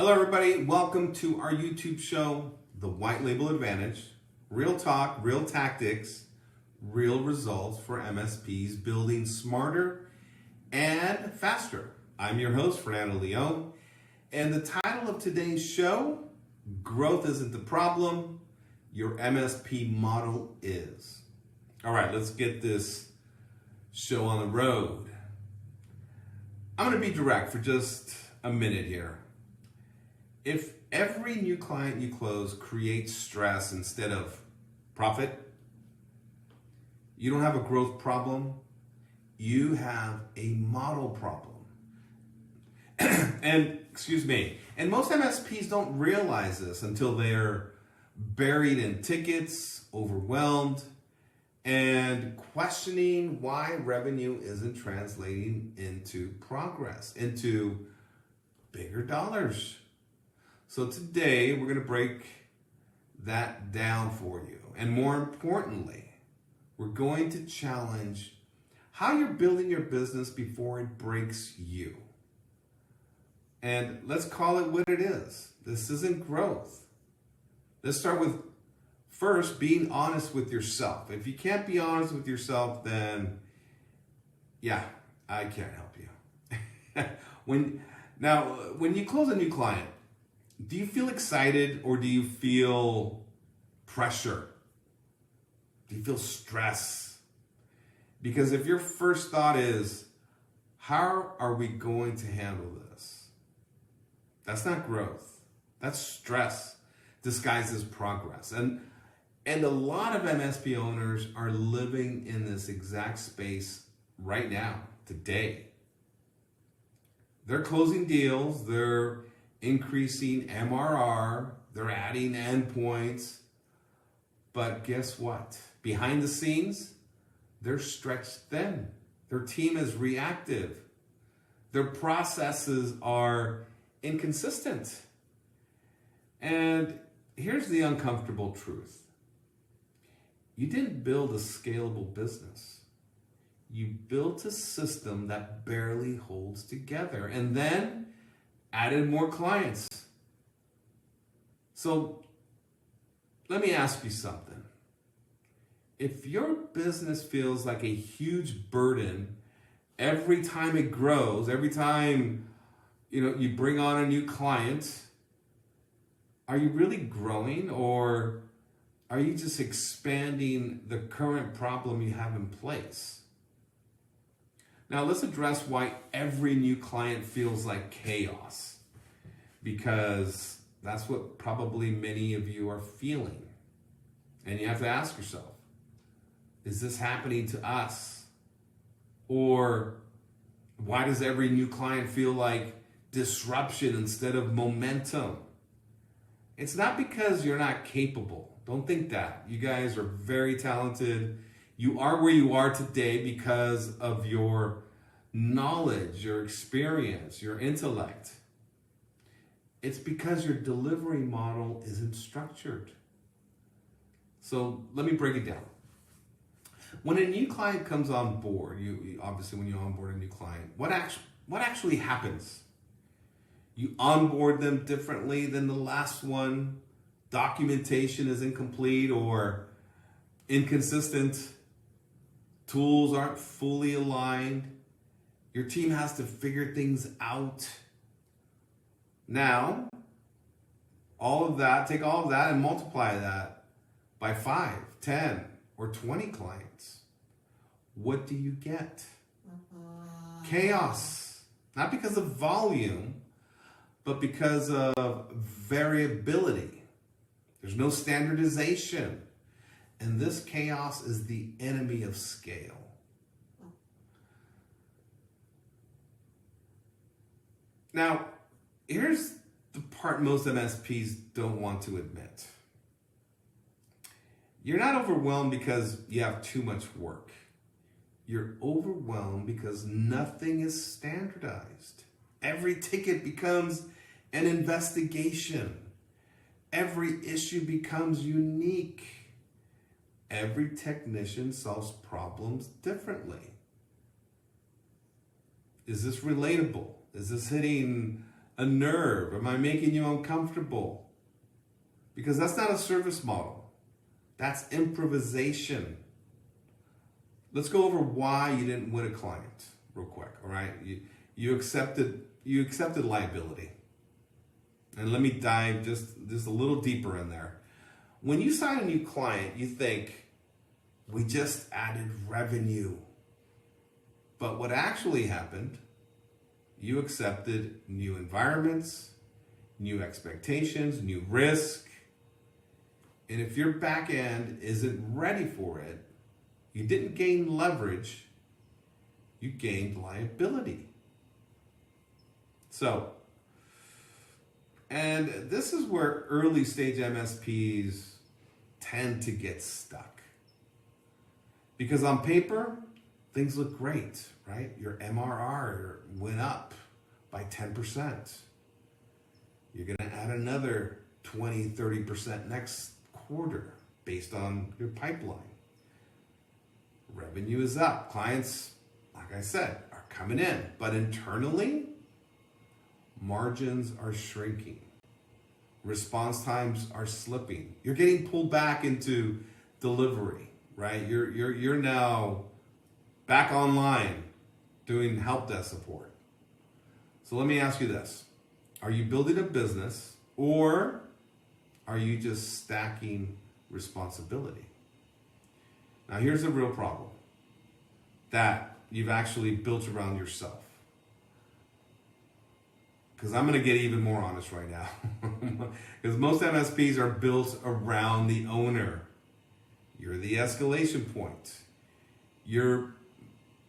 Hello everybody, welcome to our YouTube show, The White Label Advantage. Real talk, real tactics, real results for MSPs building smarter and faster. I'm your host, Fernando Leon, and the title of today's show, Growth Isn't the Problem, Your MSP Model Is. All right, let's get this show on the road. I'm going to be direct for just a minute here. If every new client you close creates stress instead of profit, you don't have a growth problem, you have a model problem. And most MSPs don't realize this until they're buried in tickets, overwhelmed, and questioning why revenue isn't translating into progress, into bigger dollars. So today we're going to break that down for you. And more importantly, we're going to challenge how you're building your business before it breaks you. And let's call it what it is. This isn't growth. Let's start with first being honest with yourself. If you can't be honest with yourself, then I can't help you. When you close a new client, do you feel excited or do you feel pressure? Do you feel stress? Because if your first thought is, how are we going to handle this? That's not growth. That's stress disguised as progress. And a lot of MSP owners are living in this exact space right now, today. They're closing deals, they're increasing MRR, they're adding endpoints, but guess what? Behind the scenes, they're stretched thin. Their team is reactive. Their processes are inconsistent. And here's the uncomfortable truth. You didn't build a scalable business. You built a system that barely holds together and then added more clients. So let me ask you something. If your business feels like a huge burden every time it grows, every time you bring on a new client, are you really growing, or are you just expanding the current problem you have in place? Now let's address why every new client feels like chaos, because that's what probably many of you are feeling. And you have to ask yourself, is this happening to us? Or why does every new client feel like disruption instead of momentum? It's not because you're not capable. Don't think that. You guys are very talented. You are where you are today because of your knowledge, your experience, your intellect. It's because your delivery model isn't structured. So let me break it down. When a new client comes on board, obviously when you onboard a new client, what actually happens? You onboard them differently than the last one. Documentation is incomplete or inconsistent. Tools aren't fully aligned. Your team has to figure things out. Now, take all of that and multiply that by 5, 10, or 20 clients. What do you get? Chaos. Not because of volume, but because of variability. There's no standardization. And this chaos is the enemy of scale. Now, here's the part most MSPs don't want to admit. You're not overwhelmed because you have too much work. You're overwhelmed because nothing is standardized. Every ticket becomes an investigation. Every issue becomes unique. Every technician solves problems differently. Is this relatable? Is this hitting a nerve? Am I making you uncomfortable? Because that's not a service model. That's improvisation. Let's go over why you didn't win a client real quick, all right? You accepted liability. And let me dive just a little deeper in there. When you sign a new client, you think, we just added revenue. But what actually happened, you accepted new environments, new expectations, new risk. And if your back end isn't ready for it, you didn't gain leverage, you gained liability. So, and this is where early stage MSPs tend to get stuck. Because on paper, things look great, right? Your MRR went up by 10%. You're going to add another 20, 30% next quarter based on your pipeline. Revenue is up. Clients, like I said, are coming in. But internally, margins are shrinking. Response times are slipping. You're getting pulled back into delivery, right? You're now back online doing help desk support. So let me ask you this. Are you building a business or are you just stacking responsibility? Now here's the real problem that you've actually built around yourself. Because I'm going to get even more honest right now. Because most MSPs are built around the owner. You're the escalation point. You're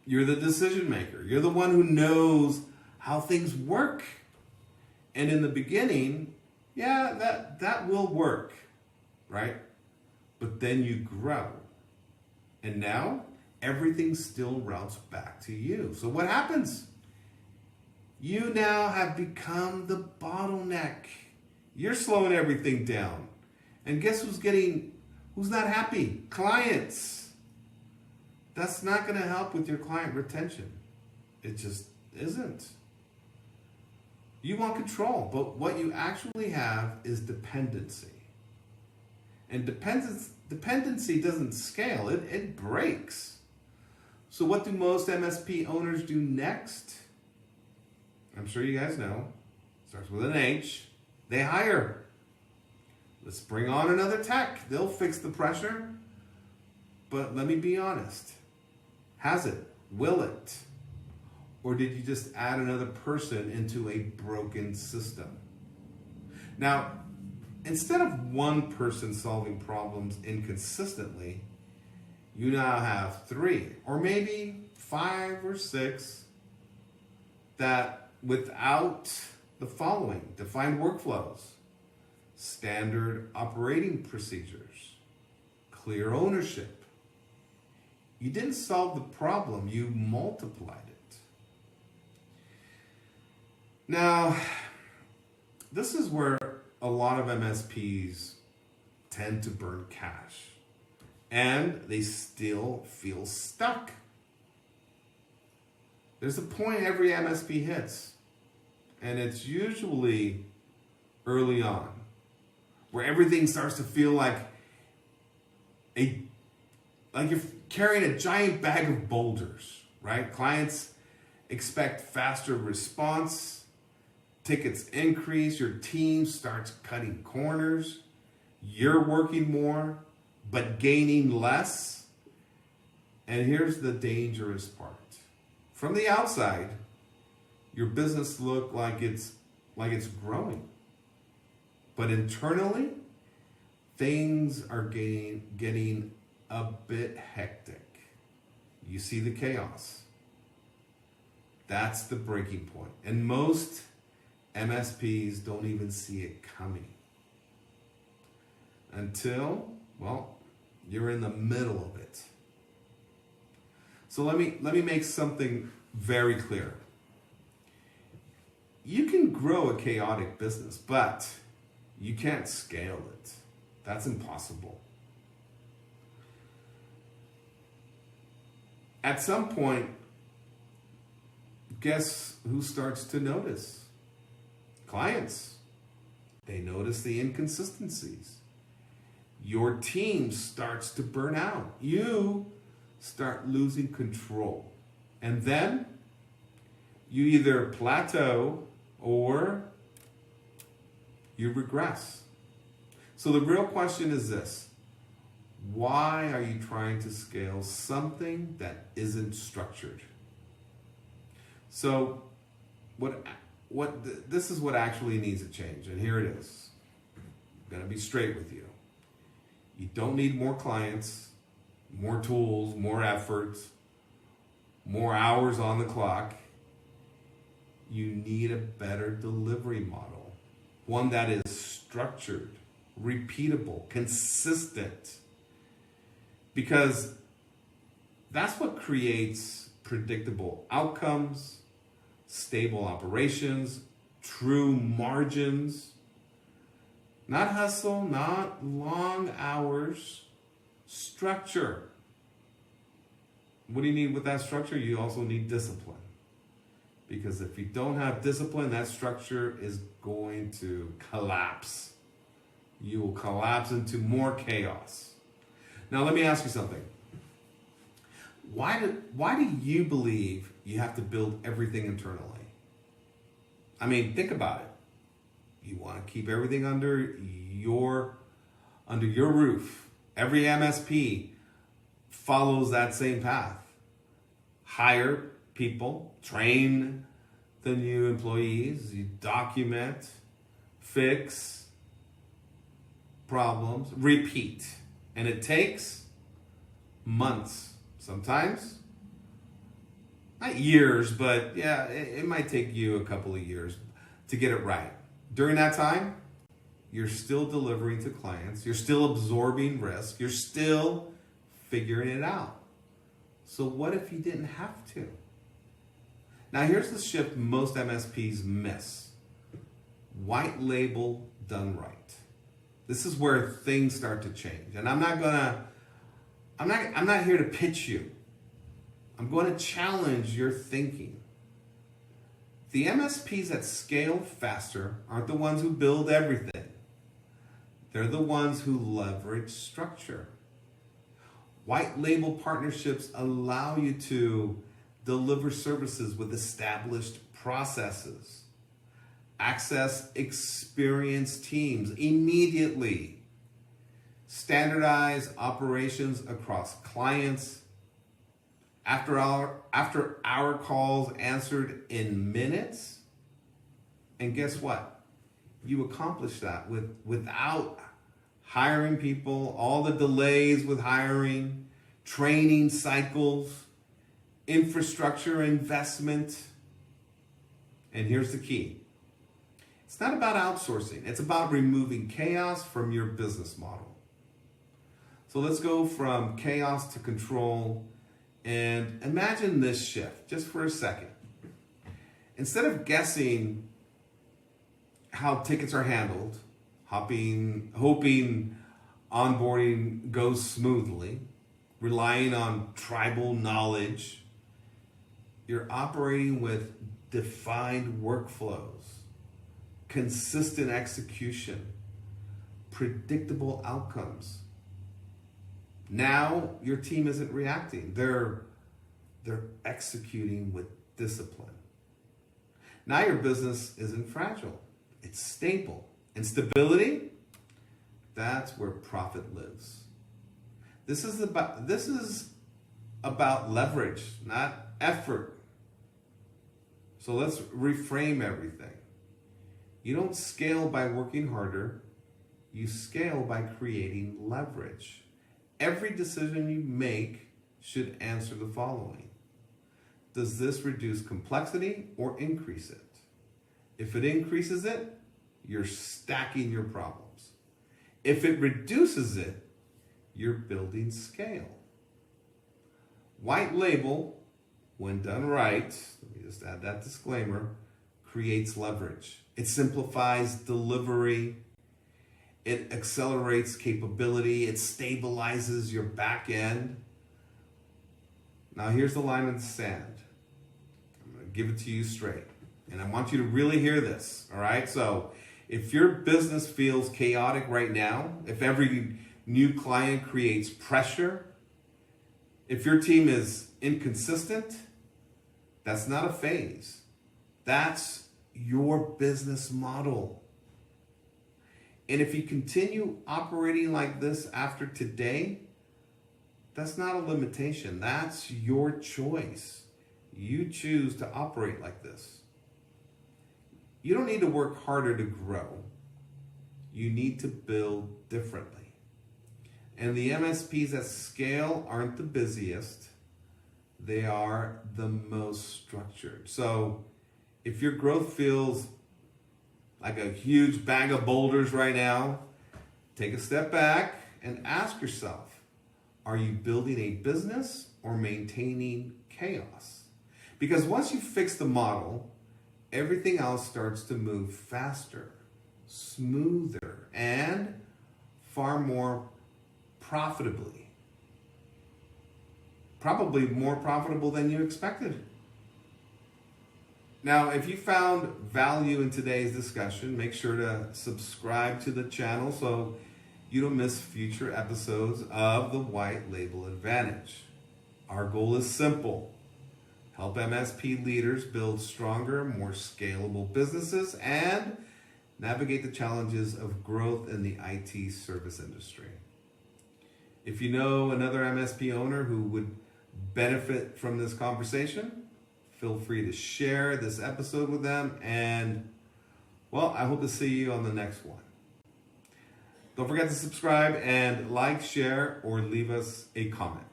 the decision maker. You're the one who knows how things work. And in the beginning, yeah, that will work, right? But then you grow. And now everything still routes back to you. So what happens? You now have become the bottleneck. You're slowing everything down. And guess who's not happy? Clients. That's not going to help with your client retention. It just isn't. You want control, but what you actually have is dependency. And dependency doesn't scale, it breaks. So what do most MSP owners do next? I'm sure you guys know. Starts with an H. They hire. Let's bring on another tech. They'll fix the pressure. But let me be honest. Has it? Will it? Or did you just add another person into a broken system? Now, instead of one person solving problems inconsistently, you now have 3 or maybe 5 or 6 that without the following: defined workflows, standard operating procedures, clear ownership. You didn't solve the problem, you multiplied it. Now, this is where a lot of MSPs tend to burn cash, and they still feel stuck. There's a point every MSP hits, and it's usually early on, where everything starts to feel like you're carrying a giant bag of boulders, right? Clients expect faster response, tickets increase, your team starts cutting corners, you're working more, but gaining less. And here's the dangerous part. From the outside, your business looks like it's growing. But internally, things are getting a bit hectic. You see the chaos. That's the breaking point. And most MSPs don't even see it coming. Until, well, you're in the middle of it. So let me make something very clear. You can grow a chaotic business, but you can't scale it. That's impossible. At some point, guess who starts to notice? clients, they notice the inconsistencies. Your team starts to burn out. You start losing control. And then you either plateau or you regress. So the real question is this: why are you trying to scale something that isn't structured? So this is what actually needs to change, and here it is. I'm gonna be straight with you. You don't need more clients, more tools, more efforts, more hours on the clock. You need a better delivery model, one that is structured, repeatable, consistent, because that's what creates predictable outcomes, stable operations, true margins. Not hustle, not long hours, structure. What do you need with that structure? You also need discipline. Because if you don't have discipline, that structure is going to collapse. You will collapse into more chaos. Now let me ask you something. Why do you believe you have to build everything internally? I mean, think about it. You want to keep everything under your roof. Every MSP follows that same path. Hire people, train the new employees, you document, fix problems, repeat. And it takes months, sometimes not years, but yeah, it might take you a couple of years to get it right. During that time, you're still delivering to clients, you're still absorbing risk, you're still figuring it out. So what if you didn't have to? Now here's the shift most MSPs miss. White label done right. This is where things start to change. And I'm not here to pitch you. I'm going to challenge your thinking. The MSPs that scale faster aren't the ones who build everything. They're the ones who leverage structure. White label partnerships allow you to deliver services with established processes, access experienced teams immediately, standardize operations across clients, after hour calls answered in minutes. And guess what? You accomplish that without hiring people, all the delays with hiring, training cycles, infrastructure investment. And here's the key. It's not about outsourcing. It's about removing chaos from your business model. So let's go from chaos to control. And imagine this shift just for a second. Instead of guessing how tickets are handled, hoping onboarding goes smoothly, relying on tribal knowledge, you're operating with defined workflows, consistent execution, predictable outcomes. Now your team isn't reacting. They're executing with discipline. Now your business isn't fragile. It's stable. And stability, that's where profit lives. This is about leverage, not effort. So let's reframe everything. You don't scale by working harder. You scale by creating leverage. Every decision you make should answer the following. Does this reduce complexity or increase it? If it increases it, you're stacking your problems. If it reduces it, you're building scale. White label, when done right, let me just add that disclaimer, creates leverage. It simplifies delivery. It accelerates capability. It stabilizes your back end. Now here's the line in the sand. I'm going to give it to you straight. And I want you to really hear this, all right? So if your business feels chaotic right now, if every new client creates pressure, if your team is inconsistent, that's not a phase. That's your business model. And if you continue operating like this after today, that's not a limitation. That's your choice. You choose to operate like this. You don't need to work harder to grow. You need to build differently. And the MSPs at scale aren't the busiest. They are the most structured. So if your growth feels like a huge bag of boulders right now, take a step back and ask yourself, are you building a business or maintaining chaos? Because once you fix the model, everything else starts to move faster, smoother, and far more profitably. Probably more profitable than you expected. Now, if you found value in today's discussion, make sure to subscribe to the channel so you don't miss future episodes of the White Label Advantage. Our goal is simple. Help MSP leaders build stronger, more scalable businesses and navigate the challenges of growth in the IT service industry. If you know another MSP owner who would benefit from this conversation, feel free to share this episode with them. And, well, I hope to see you on the next one. Don't forget to subscribe and like, share, or leave us a comment.